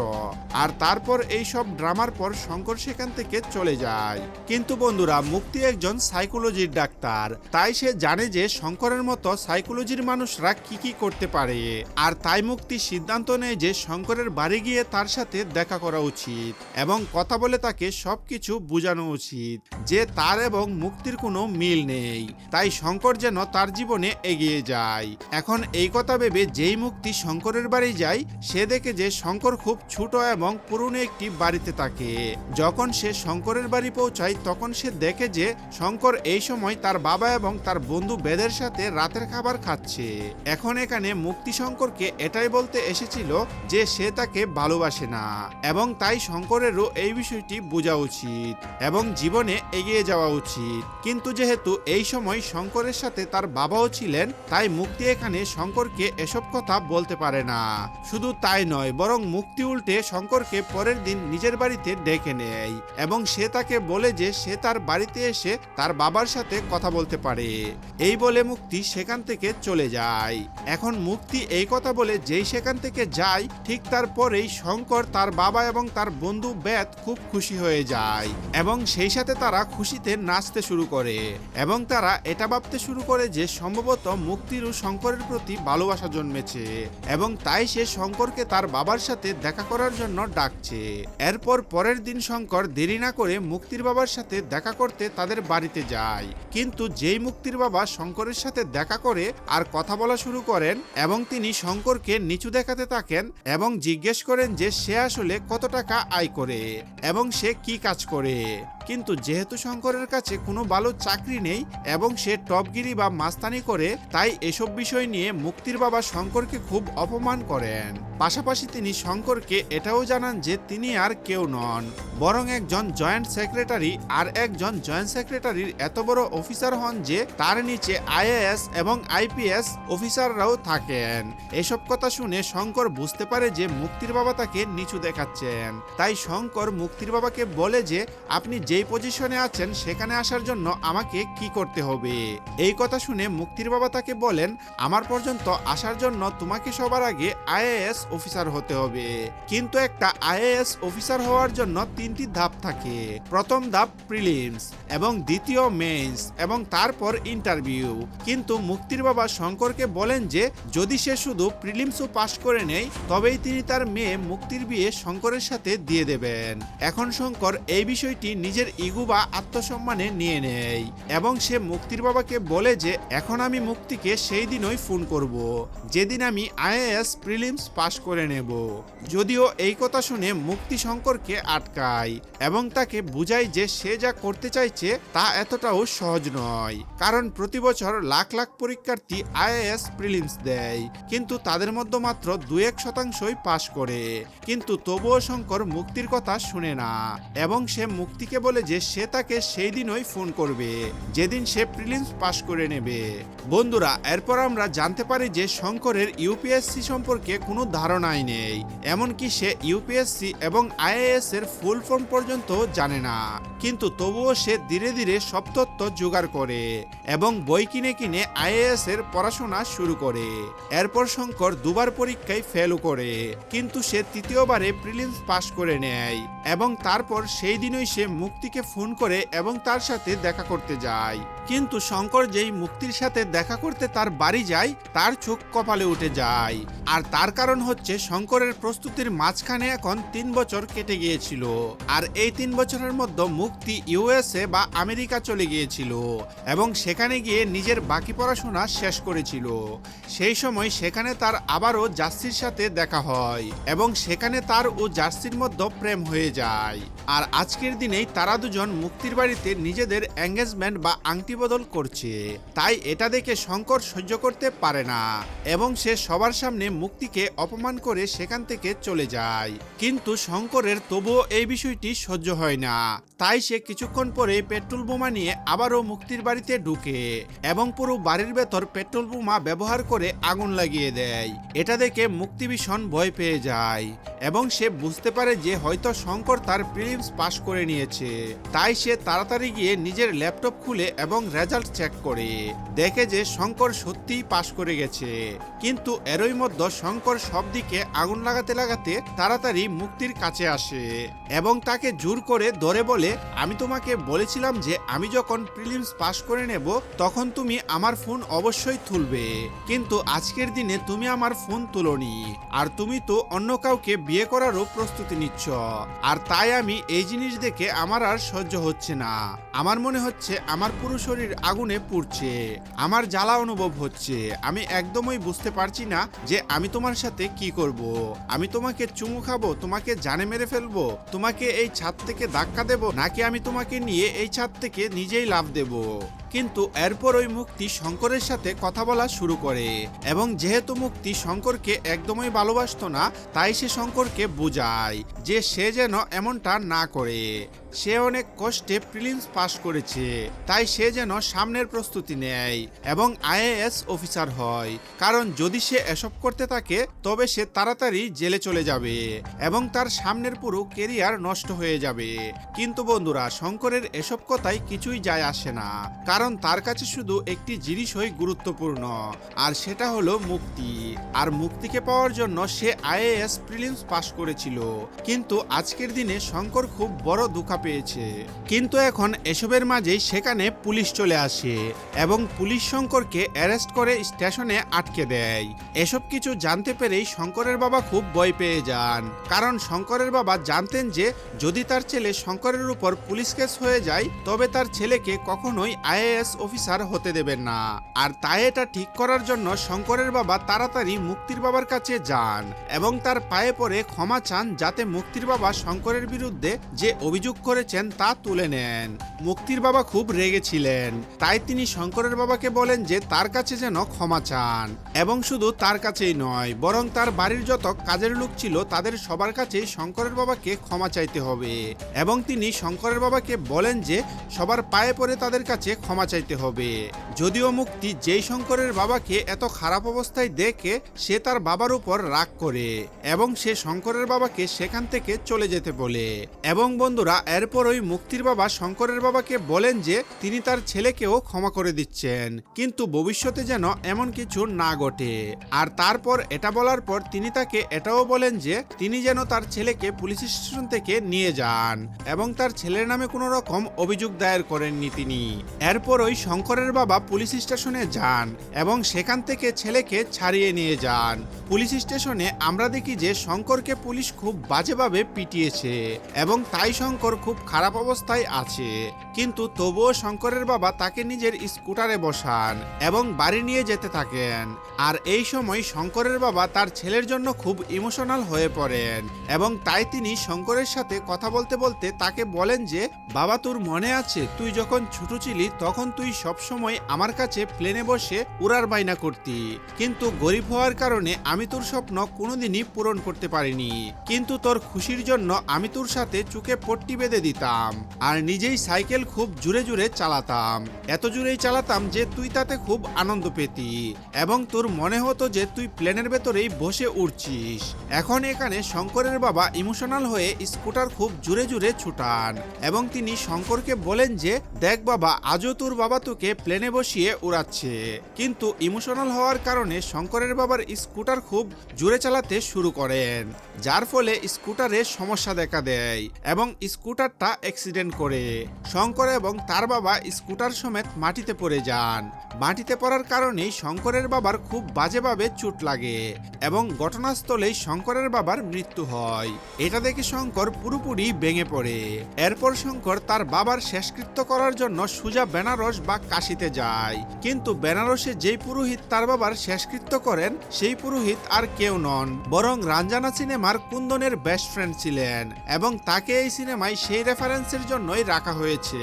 আর তারপর এই সব ড্রামার পর শঙ্কর সেখান থেকে চলে যায়। কিন্তু বন্ধুরা মুক্তি একজন সাইকোলজির ডাক্তার, তাই সে জানে যে শঙ্করের মতো সাইকোলজির মানুষরা কি করতে পারে। আর তাই মুক্তি সিদ্ধান্ত নেয় যে শঙ্করের বাড়ি গিয়ে তার সাথে দেখা করা উচিত এবং কথা বলে তাকে সবকিছু বোঝানো উচিত যে তার এবং মুক্তির কোনো মিল নেই, তাই শঙ্কর যেন তার জীবনে এগিয়ে যায়। এখন এই কথা ভেবে যেই মুক্তি শঙ্করের বাড়ি যায় সে দেখে যে শঙ্কর খুব ছোট এবং পুরনো একটি বাড়িতে থাকে। যখন সে শঙ্করের বাড়ি পৌঁছায় তখন সে দেখে যে শঙ্কর এই সময় তার বাবা এবং তার বন্ধু বেদের সাথে রাতের খাবার খাচ্ছে। এখন এখানে মুক্তি শঙ্করকে এটাই বলতে এসেছিল যে সে তাকে ভালোবাসে না এবং তাই শঙ্করেরও এই বিষয়টি বোঝা উচিত এবং জীবনে এগিয়ে যাওয়া উচিত। কিন্তু যেহেতু এই সময় শঙ্করের সাথে তার বাবাও ছিলেন, তাই মুক্তি এখানে শঙ্করকে এসব কথা বলতে পারে না। শুধু তাই নয়, বরং মুক্তি উল্টে শঙ্করকে পরের দিন নিজের বাড়িতে ডেকে নেয় এবং সে তাকে বলে যে সে তার বাড়িতে এসে তার বাবার সাথে কথা বলতে পারে। এই বলে মুক্তি সেখান থেকে চলে যায়। এখন মুক্তি এই কথা বলে যেই সেখান থেকে যায়, ঠিক তারপরেই শঙ্কর, তার বাবা এবং তার বন্ধু বেদ খুব খুশি হয়ে যায় এবং সেই সাথে তারা খুশিতে নাচতে শুরু করে এবং তারা এটা ভাবতে শুরু করে যে সম্ভবত মুক্তিরও শঙ্করের প্রতি ভালোবাসা জন্মেছে এবং তাই সে শঙ্করকে তার বাবার সাথে দেখা করার জন্য ডাকছে। এরপর পরের দিন শঙ্কর দেরি না করে মুক্তির বাবার সাথে দেখা করতে তাদের বাড়িতে যায়। কিন্তু যেই মুক্তির বাবা শঙ্করের সাথে দেখা করে আর কথা বলা শুরু করেন এবং তিনি শঙ্করকে নিচু দেখাতে থাকেন এবং জিজ্ঞেস করেন যে সে আসলে কত টাকা আয় করে এবং সে কি কাজ করে। কিন্তু যেহেতু শঙ্করের কাছে কোনো ভালো চাকরি নেই এবং সে টপগিরি বা মাস্তানি করে, তাই এসব বিষয় নিয়ে মুক্তির বাবা শঙ্করকে খুব অপমান করেন। পাশাপাশি তিনি শঙ্করকে এটাও জানান যে তিনি আর কেউ নন, বরং একজন জয়েন্ট সেক্রেটারি, আর একজন জয়েন্ট সেক্রেটারির এত বড় অফিসার হন যে তার নিচে আইএএস এবং আইপিএস অফিসাররাও থাকেন। এসব কথা শুনে শঙ্কর বুঝতে পারে যে মুক্তির বাবা তাকে নিচু দেখাচ্ছেন। তাই শঙ্কর মুক্তির বাবাকে বলে যে আপনি যেই পজিশনে আছেন সেখানে আসার জন্য আমাকে কি করতে হবে। এই কথা শুনে মুক্তির বাবা তাকে বলেন, আমার পর্যন্ত আসার জন্য তোমাকে সবার আগে আইএএস অফিসার হতে হবে। কিন্তু একটা আইএএস অফিসার হওয়ার জন্য 3টি ধাপ থাকে। প্রথম ধাপ প্রিলিমস এবং দ্বিতীয় মেইনস এবং তারপর ইন্টারভিউ। কিন্তু মুক্তির বাবা শঙ্করকে বলেন যে যদি সে শুধু প্রিলিমসও পাশ করে নেয় তবেই তিনি তার মেয়ে মুক্তির বিয়ে শঙ্করের সাথে দিয়ে দেবেন। এখন শঙ্কর এই বিষয়টি নিজের ইগো বা আত্মসম্মানে নিয়ে নেয় এবং সে মুক্তির বাবাকে বলে যে এখন আমি মুক্তিকে সেই দিনই ফোন করব যেদিন আমি আইএএস প্রিলিমস পাশ করে নেব। যদিও এই কথা শুনে মুক্তি শঙ্করকে আটকায় এবং তাকে বুঝায় যে সে যা করতে চাইছে তা এতটাও সহজ নয়, কারণ প্রতি বছর লাখ লাখ পরীক্ষার্থী আইএএস প্রিলিমস দেয় কিন্তু তাদের মধ্যে মাত্র 2-1% পাশ করে। কিন্তু তবুও শঙ্কর মুক্তির কথা শুনে না এবং সে মুক্তিকে বলে যে সে তাকে সেই দিনই ফোন করবে যেদিন সে প্রিলিমস পাশ করে নেবে। বন্ধুরা, এরপর আমরা জানতে পারি যে শঙ্করের ইউপিএসসি সম্পর্কে কোনো ধারণাই নেই, এমনকি সে ইউপিএসসি এবং আইএএস এর ফুল ফর্ম পর্যন্ত জানে না। কিন্তু তবুও সে ধীরে ধীরে সব তথ্য জোগাড় করে এবং বই কিনে কিনে আইএএস এর পড়াশোনা শুরু করে। এরপর শঙ্কর দুবার পরীক্ষায় ফেলও করে, কিন্তু সে তৃতীয়বারে প্রিলিমস পাশ করে নেয় এবং তারপর সেই দিনই সে মুক্তিকে ফোন করে এবং তার সাথে দেখা করতে যায়। কিন্তু শঙ্কর যেই মুক্তির সাথে দেখা করতে তার বাড়ি যায়, তার চোখ কপালে উঠে যায়। আর তার কারণ হচ্ছে শঙ্করের প্রস্তুতির মাঝখানে এখন 3 বছর কেটে গিয়েছিল, আর এই 3 বছরের মধ্যে মুক্তি ইউএসএ বা আমেরিকা চলে গিয়েছিল এবং সেখানে গিয়ে নিজের বাকি পড়াশোনা শেষ করেছিল। সেই সময় সেখানে তার আবারও জার্সির সাথে দেখা হয় এবং সেখানে তার ও জার্সির মধ্যে প্রেম হয়ে যায়। আর আজকের দিনেই তারা দুজন মুক্তির বাড়িতে নিজেদের এঙ্গেজমেন্ট বা আংটি বদল করছে। তাই এটা দেখে শঙ্কর সহ্য করতে পারে না এবং সে সবার সামনে মুক্তিকে অপমান করে সেখান থেকে চলে যায়। কিন্তু শঙ্করের তবুও এই বিষয়টি সহ্য হয় না, তাই সে কিছুক্ষণ পরে পেট্রোল বোমা নিয়ে আবারও মুক্তির বাড়িতে ঢুকে এবং পুরো বাড়ির ভেতর পেট্রোল বোমা ব্যবহার করে আগুন লাগিয়ে দেয়। এটা দেখে মুক্তি ভীষণ ভয় পেয়ে যায় এবং সে বুঝতে পারে যে হয়তো শঙ্কর তার প্রিলিমস পাশ করে নিয়েছে। তাই সে তাড়াতাড়ি গিয়ে নিজের ল্যাপটপ খুলে এবং রেজাল্ট চেক করে দেখে যে শঙ্কর সত্যিই পাশ করে গেছে। কিন্তু এরই মধ্যে শঙ্কর সব দিকে আগুন লাগাতে লাগাতে তাড়াতাড়ি মুক্তির কাছে আসে এবং তাকে জোর করে ধরে বলে, আমি তোমাকে বলেছিলাম যে আমি যখন প্রিলিমস পাশ করে নেব তখন তুমি আমার ফোন অবশ্যই তুলবে, কিন্তু আজকের দিনে তুমি আমার ফোন তুলোনি আর তুমি তো অন্য কাউকে বিয়ে করারও প্রস্তুতি নিচ্ছ। আর তাই আমি এই জিনিস দেখে আমার আর সহ্য হচ্ছে না। আমার মনে হচ্ছে আমার পুরো শরীর আগুনে পুড়ছে, আমার জ্বালা অনুভব হচ্ছে। আমি একদমই বুঝতে পারছি না যে আমি তোমার সাথে কি করব। আমি তোমাকে চুমু খাবো, তোমাকে জানে মেরে ফেলবো, তোমাকে এই ছাদ থেকে ধাক্কা দেব, নাকি আমি তোমাকে নিয়ে এই ছাদ থেকে নিজেই লাফ দেব। কিন্তু এরপর ওই মুক্তি শঙ্করের সাথে কথা বলা শুরু করে এবং যেহেতু মুক্তি শঙ্করকে একদমই ভালোবাসতো না, তাই সে শঙ্করকে বোঝায় যে সে যেন এমনটা না করে। সে অনেক কষ্টে প্রিলিমস পাস করেছে, তাই সে যেন সামনের প্রস্তুতি নেয় এবং আইএএস অফিসার হয়। কারণ যদি সে এসব করতে থাকে তবে সে তাড়াতাড়ি জেলে চলে যাবে এবং তার সামনের পুরো কেরিয়ার নষ্ট হয়ে যাবে। কিন্তু বন্ধুরা, শঙ্করের এসব কথাই কিছুই যায় আসে না, কারণ তার কাছে শুধু একটি জিনিসই গুরুত্বপূর্ণ, আর সেটা হলো মুক্তি। আর মুক্তিকে পাওয়ার জন্য সে আইএএস প্রিলিমস পাস করেছিল। কিন্তু আজকের দিনে শঙ্কর খুব বড় ধোঁকা পেয়েছে। কিন্তু এখন এসবের মাঝেই সেখানে পুলিশ চলে আসে এবং পুলিশ শঙ্করকে অ্যারেস্ট করে স্টেশনে আটকে দেয়। এসব কিছু জানতে পেরেই শঙ্করের বাবা খুব ভয় পেয়ে যান, কারণ শঙ্করের বাবা জানতেন যে যদি তার ছেলে শঙ্করের উপর পুলিশ কেস হয়ে যায় তবে তার ছেলেকে কখনোই আইএএস অফিসার হতে দেবেন না। আর তাই এটা ঠিক করার জন্য শঙ্করের বাবা তাড়াতাড়ি মুক্তির বাবার কাছে যান এবং তার পায়ে পড়ে ক্ষমা চান, যাতে মুক্তির বাবা শঙ্করের বিরুদ্ধে যে অভিযোগ করেছেন তা তুলে নেন। মুক্তির বাবা খুব রেগেছিলেন, তাই তিনি শঙ্করের বাবাকে বলেন যে তার কাছে যেন ক্ষমা চান, এবং শুধু তার কাছেই নয় বরং তার বাড়ির যত কাজের লোক ছিল তাদের সবার কাছেই শঙ্করের বাবাকে ক্ষমা চাইতে হবে। এবং তিনি শঙ্করের বাবাকে বলেন যে সবার পায়ে পড়ে তাদের কাছে ক্ষমা চাইতে হবে। যদিও মুক্তি যেই শঙ্করের বাবাকে এত খারাপ অবস্থায় দেখে সে তার বাবার উপর রাগ করে এবং সে শঙ্করের বাবাকে সেখান থেকে চলে যেতে বলে। এবং বন্ধুরা, এরপরই মুক্তির বাবা শঙ্করের বাবাকে বলেন যে তিনি তার ছেলেকেও ক্ষমা করে দিচ্ছেন, কিন্তু ভবিষ্যতে যেন এমন কিছু না ঘটে। আর তারপর এটা বলার পর তিনি তাকে এটাও বলেন যে তিনি যেন তার ছেলেকে পুলিশ স্টেশন থেকে নিয়ে যান এবং তার ছেলের নামে কোনো রকম অভিযোগ দায়ের করেননি তিনি। এরপরই শঙ্করের বাবা পুলিশ স্টেশনে যান এবং সেখান থেকে ছেলেকে ছাড়িয়ে নিয়ে যান। পুলিশ স্টেশনে আমরা দেখি যে শঙ্করকে পুলিশ খুব বাজেভাবে পিটিয়েছে এবং তাই শঙ্কর খুব খারাপ অবস্থায় আছে। কিন্তু তবুও শঙ্করের বাবা তাকে নিজের স্কুটারে বসান এবং বাড়ি নিয়ে যেতে থাকেন। আর এই সময় শঙ্করের বাবা তার ছেলের জন্য খুব ইমোশনাল হয়ে পড়েন এবং তাই তিনি শঙ্করের সাথে কথা বলতে বলতে তাকে বলেন যে বাবা, তোর মনে আছে তুই যখন ছোট ছিলি তখন তুই সবসময় আমার কাছে প্লেনে বসে উড়ার বায়না করতি, কিন্তু গরিব হওয়ার কারণে আমি তোর স্বপ্ন কোনোদিনই পূরণ করতে পারিনি। কিন্তু তোর খুশির জন্য আমি তোর সাথে চোখে পট্টি বেঁধে দিতাম আর নিজেই সাইকেল খুব জোরে জোরে চালাতাম, এত জোরেই চালাতাম যে তুই তাতে খুব আনন্দ পেতি এবং তোর মনে হতো যে তুই প্লেনের ভেতরেই বসে উড়ছিস। এখন এখানে শঙ্করের বাবা ইমোশনাল হয়ে স্কুটার খুব জোরে জোরে ছুটান এবং তিনি শঙ্করকে বলেন যে দেখ বাবা, আজও তোর বাবা তোকে প্লেনে বসিয়ে উড়াচ্ছে। কিন্তু ইমোশনাল হওয়ার কারণে শঙ্করের বাবার স্কুটার খুব জোরে চালাতে শুরু করেন, যার ফলে স্কুটারে সমস্যা দেখা দেয় এবং স্কুটারটা অ্যাক্সিডেন্ট করে। শঙ্কর এবং তার বাবা স্কুটার সমেত মাটিতে পড়ে যান। মাটিতে পড়ার কারণেই শঙ্করের বাবার খুব বাজেভাবে চোট লাগে এবং ঘটনাস্থলেই শঙ্করের বাবার মৃত্যু হয়। এটা দেখে শঙ্কর পুরোপুরি ভেঙে পড়ে। এরপর শঙ্কর তার বাবার শেষকৃত্য করার জন্য সোজা বেনারস বা কাশিতে যায়। কিন্তু বেনারসে যেই পুরোহিত তার বাবার শেষকৃত্য করেন সেই পুরোহিত আর কেউ নন, বরং রাঞ্জানা সিনেমার কুন্দনের বেস্ট ফ্রেন্ড ছিলেন এবং তাকে এই সিনেমায় সেই রেফারেন্সের জন্যই রাখা হয়েছে।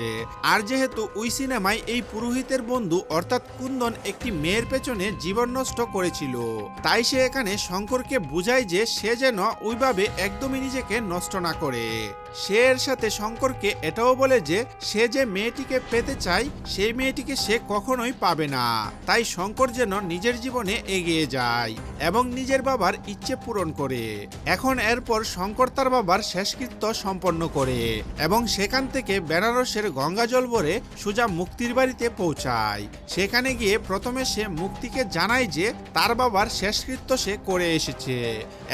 আর যেহেতু ওই সিনেমায় এই পুরোহিতের বন্ধু অর্থাৎ কুন্দন একটি মেয়ের পেছনে জীবন নষ্ট করেছিল, তাই সে এখানে শঙ্করকে বুঝায় যে সে যেন ওইভাবে একদমই নিজেকে নষ্ট না করে। সে এর সাথে শঙ্করকে এটাও বলে যে সে যে মেয়েটিকে পেতে চায় সেই মেয়েটিকে সে কখনোই পাবে না, তাই শঙ্কর যেন নিজের জীবনে এগিয়ে যায় এবং নিজের বাবার ইচ্ছে পূরণ করে। এখন এরপর শঙ্কর তার বাবার শেষকৃত্য সম্পন্ন করে এবং সেখান থেকে বেনারসের গঙ্গা জল ভরে সোজা মুক্তির বাড়িতে পৌঁছায়। সেখানে গিয়ে প্রথমে সে মুক্তিকে জানায় যে তার বাবার শেষকৃত্য সে করে এসেছে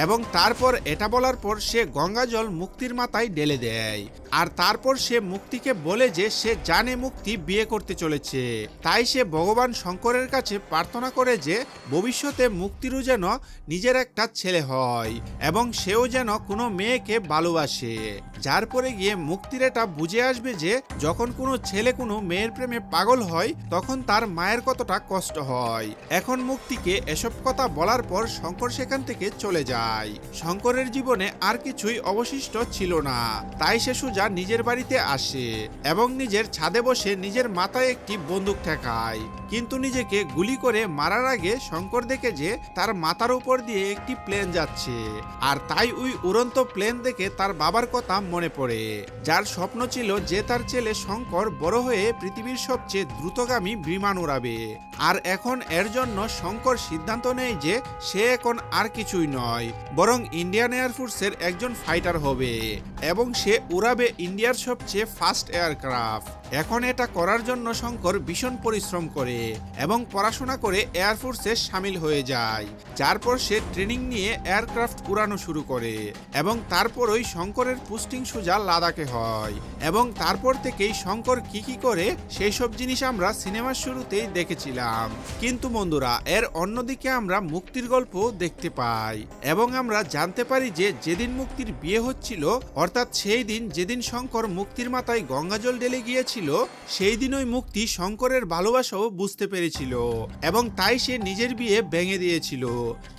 এবং তারপর এটা বলার পর সে গঙ্গা জল মুক্তির মাথায় ঢেলে দেয়। আর তারপর সে মুক্তিকে বলে যে সে জানে মুক্তি বিয়ে করতে চলেছে, তাই সে ভগবান শঙ্করের কাছে প্রার্থনা করে যে ভবিষ্যতে মুক্তিরও যেন নিজের একটা ছেলে হয় এবং সেও যেন কোনো মেয়েকে ভালোবাসে, যার পরে গিয়ে মুক্তির এটা বুঝে আসবে যে যখন কোনো ছেলে কোনো মেয়ের প্রেমে পাগল হয় তখন তার মায়ের কতটা কষ্ট হয়। এখন মুক্তিকে এসব কথা বলার পর শঙ্কর সেখান থেকে চলে যায়। শঙ্করের জীবনে আর কিছুই অবশিষ্ট ছিল না তাই সে সোজা নিজের বাড়িতে আসে এবং নিজের ছাদে বসে নিজের মাথায় একটি বন্দুক ঠেকায়, কিন্তু নিজেকে গুলি করে মারার আগে শঙ্কর দেখে যে তার মাথার উপর দিয়ে একটি প্লেন যাচ্ছে, আর তাই ওই উড়ন্ত প্লেন দেখে তার বাবার কথা মনে পড়ে, যার স্বপ্ন ছিল যে তার ছেলে শঙ্কর বড় হয়ে পৃথিবীর সবচেয়ে দ্রুতগামী বিমান উড়াবে। আর এখন এর জন্য শঙ্কর সিদ্ধান্ত নেয় যে সে এখন আর কিছুই নয়, বরং ইন্ডিয়ান এয়ারফোর্সের একজন ফাইটার হবে এবং সে উড়াবে ইন্ডিয়ার সবচেয়ে ফাস্ট এয়ারক্রাফট। এখন এটা করার জন্য শঙ্কর ভীষণ পরিশ্রম করে এবং পড়াশোনা করে এয়ারফোর্সে সামিল হয়ে যায়, যার পর সে ট্রেনিং নিয়ে এয়ারক্রাফট উড়ানো শুরু করে এবং তারপরই শঙ্করের পোস্টিং সোজা লাদাখে হয়। এবং তারপর থেকেই শঙ্কর কি কি করে সেই সব জিনিস আমরা সিনেমার শুরুতেই দেখেছিলাম, কিন্তু বন্ধুরা এর অন্যদিকে আমরা মুক্তির গল্প দেখতে পাই এবং আমরা জানতে পারি যে যেদিন মুক্তির বিয়ে হচ্ছিল, অর্থাৎ সেই দিন যেদিন শঙ্কর মুক্তির মাথায় গঙ্গাজল ঢেলে গিয়েছিল, সেই দিন ওই মুক্তি শঙ্করের ভালোবাসাও বুঝতে পেরেছিল এবং তাই সে নিজের বিয়ে ভেঙে দিয়েছিল।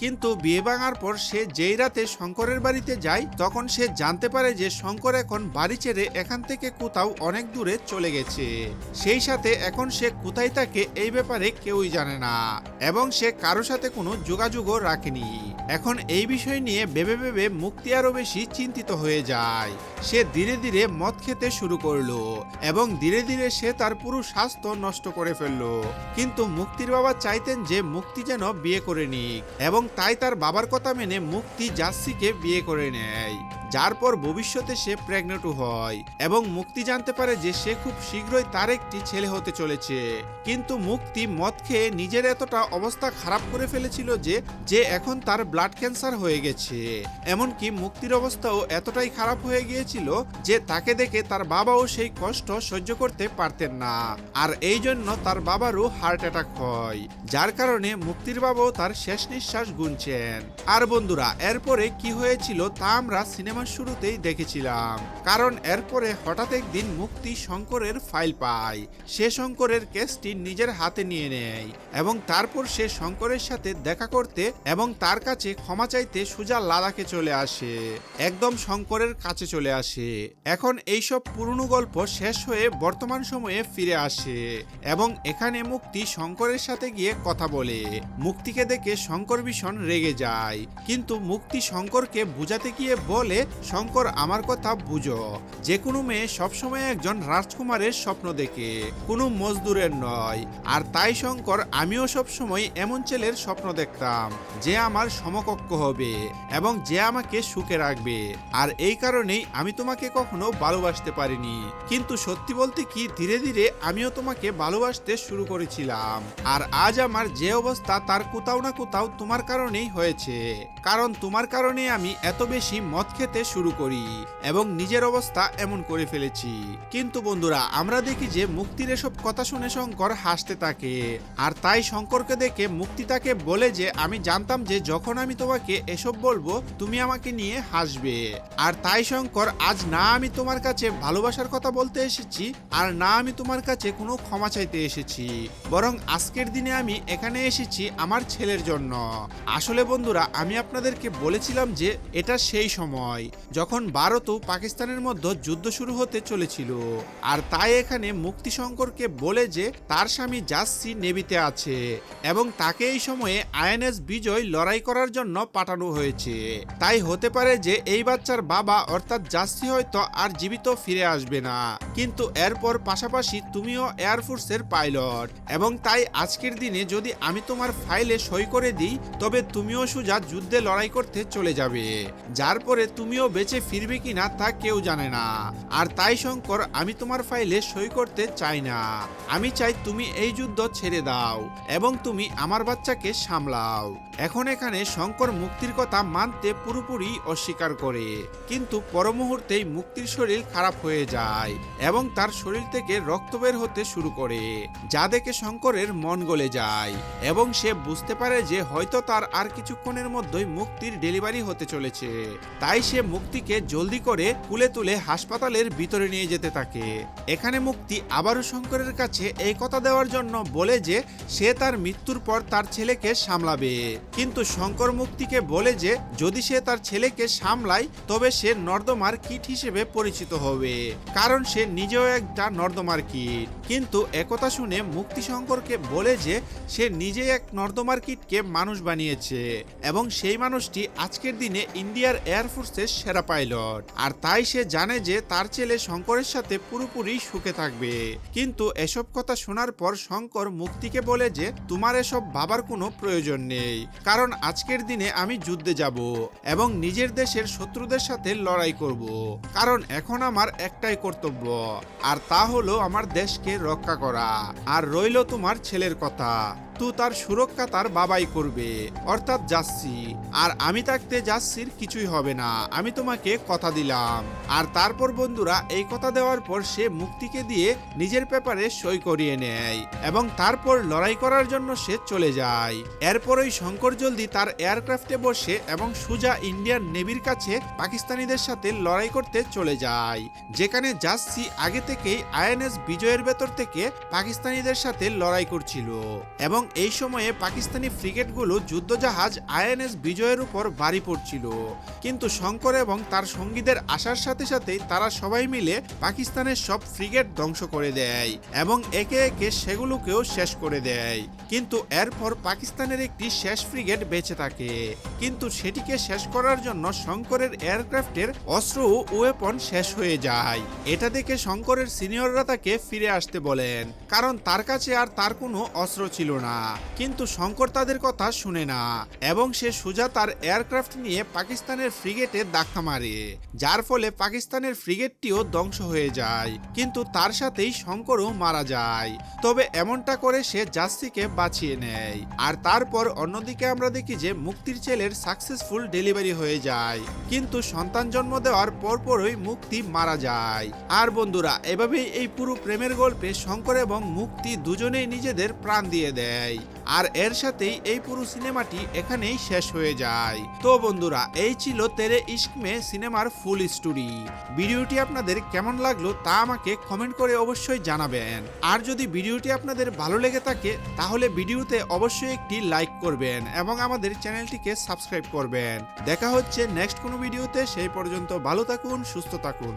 কিন্তু বিয়ে ভাঙার পর সে যেই রাতে শঙ্করের বাড়িতে যায়, তখন সে জানতে পারে যে শঙ্কর এখন বাড়ি ছেড়ে এখান থেকে কোথাও অনেক দূরে চলে গেছে। সেই সাথে এখন সে কোথায় থাকে এই ব্যাপারে কেউই জানে না এবং সে কারোর সাথে কোনো যোগাযোগও রাখেনি। এখন এই বিষয় নিয়ে ভেবে ভেবে মুক্তি আরো বেশি চিন্তিত হয়ে যায়। সে ধীরে ধীরে মদ খেতে শুরু করলো এবং ধীরে ধীরে সে তার পুরো স্বাস্থ্য নষ্ট করে ফেললো। কিন্তু মুক্তির বাবা চাইতেন যে মুক্তি যেন বিয়ে করে নিক এবং তাই তার বাবার কথা মেনে মুক্তি জাসিকে বিয়ে করে নেয়, যার পর ভবিষ্যতে সে প্রেগনেন্টও হয় এবং মুক্তি জানতে পারে যে সে খুব শীঘ্রই তার একটি ছেলে হতে চলেছে। কিন্তু মুক্তি মদ খেয়ে নিজের এতটা অবস্থা খারাপ করে ফেলেছিল যে এখন তার ব্লাড ক্যান্সার হয়ে গেছে। এমনকি মুক্তির অবস্থাও এতটাই খারাপ হয়ে গিয়েছিল যে তাকে দেখে তার বাবাও সেই কষ্ট সহ্য করতে পারতেন না, আর এই জন্য তার বাবারও হার্ট অ্যাটাক হয়, যার কারণে মুক্তির বাবাও তার শেষ নিঃশ্বাস গুনছেন। আর বন্ধুরা এরপরে কি হয়েছিল তা আমরা সিনেমার শুরুতেই দেখেছিলাম, কারণ এরপরে হঠাৎ একদিন মুক্তি শঙ্করের ফাইল পায়। সে শঙ্করের কেসটি নিজের হাতে নিয়ে নেয় এবং তারপর সে শঙ্করের সাথে দেখা করতে এবং তার কাছে ক্ষমা চাইতে সোজা লাদাখে চলে আসে, একদম শঙ্করের কাছে চলে আসে। এখন এইসব পুরনো গল্প শেষ হয়ে বর্তমান সময়ে ফিরে আসে এবং এখানে মুক্তি শঙ্করের সাথে গিয়ে কথা বলে। মুক্তিকে দেখে শঙ্কর ভীষণ রেগে যায়, কিন্তু মুক্তি শঙ্করকে বুঝাতে গিয়ে বলে, শঙ্কর আমার কথা বুঝো, যে কোনো মেয়ে সবসময় একজন রাজকুমারের স্বপ্ন দেখে, কোনো মজদুরের নয়। আর তাই শঙ্কর আমিও সবসময় এমন ছেলের স্বপ্ন দেখতাম যে আমার সমকক্ষ হবে এবং যে আমাকে সুখে রাখবে, আর এই কারণেই আমি তোমাকে কখনো ভালোবাসতে পারিনি। কিন্তু সত্যি বলতে কি ধীরে ধীরে আমিও তোমাকে ভালোবাসতে শুরু করেছিলাম, আর আজ আমার যে অবস্থা তার কোথাও না কোথাও তোমার কারণেই হয়েছে, কারণ তোমার কারণে আমি এত বেশি মদ খেতে শুরু করি এবং নিজের অবস্থা এমন করে ফেলেছি। কিন্তু বন্ধুরা আমরা দেখি যে মুক্তির এসব কথা শুনে শঙ্কর হাসতে থাকে, আর তাই শঙ্করকে দেখে মুক্তি তাকে বলে যে আমি জানতাম যে যখন আমি তোমাকে এসব বলবো তুমি আমাকে নিয়ে হাসবে। আর তাই শঙ্কর আজ না আমি তোমার কাছে ভালোবাসার কথা বলতে এসেছি, আর না আমি তোমার কাছে কোনো ক্ষমা চাইতে এসেছি, বরং আজকের দিনে আমি এখানে এসেছি আমার ছেলের জন্য। আসলে বন্ধুরা আমি আপনাদেরকে বলেছিলাম যে এটা সেই সময় যখন ভারত ও পাকিস্তানের মধ্যে যুদ্ধ শুরু হতে চলেছিল, আর তাই এখানে মুক্তি শঙ্করকে বলে যে তার স্বামী জাসি নেভিতে আছে এবং তাকে এই সময়ে আইএনএস বিজয় লড়াই করার জন্য পাঠানো হয়েছে। তাই হতে পারে যে এই বাচ্চার বাবা অর্থাৎ জাসি হয়তো আর জীবিত ফিরে আসবে না, কিন্তু এরপর পাশাপাশি তুমিও এয়ারফোর্সের পাইলট এবং তাই আজকের দিনে যদি আমি তোমার ফাইলে সই করে দিই তবে তুমিও সোজা যুদ্ধে লড়াই করতে চলে যাবে, যার পরে তুমিও বেঁচে ফিরবে কিনা তা কেউ জানে না। আর তাই শঙ্কর আমি তোমার ফাইলে সই করতে চাই না, আমি চাই তুমি এই যুদ্ধ ছেড়ে দাও এবং তুমি আমার বাচ্চাকে সামলাও। এখন এখানে শঙ্কর মুক্তির কথা মানতে পুরোপুরি অস্বীকার করে, কিন্তু পর মুহূর্তেই মুক্তির শরীর খারাপ হয়ে যায় এবং তার শরীর থেকে রক্ত বের হতে শুরু করে, যা দেখে শঙ্করের মন গলে যায় এবং সে বুঝতে পারে যে হয়তো তার আর কিছুক্ষণের মধ্যেই মুক্তির ডেলিভারি হতে চলেছে। তাই সে মুক্তিকে জলদি করে কুলে তুলে হাসপাতালের ভিতরে নিয়ে যেতে থাকে। এখানে মুক্তি আবারও শঙ্করের কাছে এই কথা দেওয়ার জন্য বলে যে সে তার মৃত্যুর পর তার ছেলেকে সামলাবে, কিন্তু শঙ্কর মুক্তিকে বলে যে যদি সে তার ছেলেকে সামলায় তবে সে নর্দমার কীট হিসেবে পরিচিত হবে, কারণ সে নিজেও একটা নর্দমার কীট। কিন্তু একথা শুনে মুক্তি শঙ্করকে বলে যে সে নিজেই এক নর্দমার কীটকে মানুষ বানিয়েছে এবং সেই মানুষটি আজকের দিনে ইন্ডিয়ার এয়ারফোর্সের সেরা পাইলট, আর তাই সে জানে যে তার ছেলে শঙ্করের সাথে পুরোপুরি সুখে থাকবে। কিন্তু এসব কথা শোনার পর শঙ্কর মুক্তিকে বলে যে তোমার এসব ভাবার কোনো প্রয়োজন নেই, কারণ আজকের দিনে আমি যুদ্ধে যাব এবং নিজের দেশের শত্রুদের সাথে লড়াই করব, কারণ এখন আমার একটাই কর্তব্য, আর তা হলো আমার দেশকে রক্ষা করা। আর রইল তোমার ছেলের কথা, তার সুরক্ষা তার বাবাই করবে, অর্থাৎ যাচ্ছি, আর আমি থাকতে যাচ্ছির কিছুই হবে না, আমি তোমাকে কথা দিলাম। আর তারপর বন্ধুরা এই কথা দেওয়ার পর সে মুক্তিকে দিয়ে নিজের পেপারে সই করিয়ে নেয় এবং তারপর লড়াই করার জন্য সে চলে যায়। এরপরই শঙ্কর জলদি তার এয়ারক্রাফটে বসে এবং সোজা ইন্ডিয়ান নেভির কাছে পাকিস্তানিদের সাথে লড়াই করতে চলে যায়, যেখানে যাচ্ছি আগে থেকেই আইএনএস বিজয়ের ভেতর থেকে পাকিস্তানিদের সাথে লড়াই করছিল এবং এই সময়ে পাকিস্তানি ফ্রিগেটগুলো যুদ্ধজাহাজ আইএনএস বিজয়ের উপর বাড়ি পড়ছিল। কিন্তু শঙ্কর এবং তার সঙ্গীদের আসার সাথে সাথেই তারা সবাই মিলে পাকিস্তানের সব ফ্রিগেট ধ্বংস করে দেয় এবং একে একে সেগুলোকেও শেষ করে দেয়। কিন্তু এরপর পাকিস্তানের একটি শেষ ফ্রিগেট বেঁচে থাকে, কিন্তু সেটিকে শেষ করার জন্য শঙ্করের এয়ারক্রাফটের অস্ত্র ও ওয়েপন শেষ হয়ে যায়। এটা দেখে শঙ্করের সিনিয়ররা তাকে ফিরে আসতে বলেন, কারণ তার কাছে আর তার কোনো অস্ত্র ছিল না। কিন্তু শঙ্কর তাদের কথা শুনে না এবং সে সোজা তার এয়ারক্রাফট নিয়ে পাকিস্তানের ফ্রিগেটে ধাক্কা মারে, যার ফলে পাকিস্তানের ফ্রিগেটটিও ধ্বংস হয়ে যায়, কিন্তু তার সাথেই শঙ্করও মারা যায়। তবে এমনটা করে সে জাসিকে বাঁচিয়ে নেয়। আর তারপর অন্যদিকে আমরা দেখি যে মুক্তির ছেলের সাকসেসফুল ডেলিভারি হয়ে যায়, কিন্তু সন্তান জন্ম দেওয়ার পরপরই মুক্তি মারা যায়। আর বন্ধুরা এভাবেই এই পুরো প্রেমের গল্পে শঙ্কর এবং মুক্তি দুজনেই নিজেদের প্রাণ দিয়ে দেয়, আর এর সাথেই এই পুরো সিনেমাটি এখানেই শেষ হয়ে যায়। তো বন্ধুরা এই ছিল তেরে ইশক মে সিনেমার ফুল স্টোরি। ভিডিওটি আপনাদের কেমন লাগলো তা আমাকে কমেন্ট করে অবশ্যই জানাবেন। আর যদি ভিডিওটি আপনাদের ভালো লেগে থাকে তাহলে ভিডিওতে অবশ্যই একটি লাইক করবেন এবং আমাদের চ্যানেলটিকে সাবস্ক্রাইব করবেন। দেখা হচ্ছে নেক্সট কোনো ভিডিওতে, সেই পর্যন্ত ভালো থাকুন, সুস্থ থাকুন।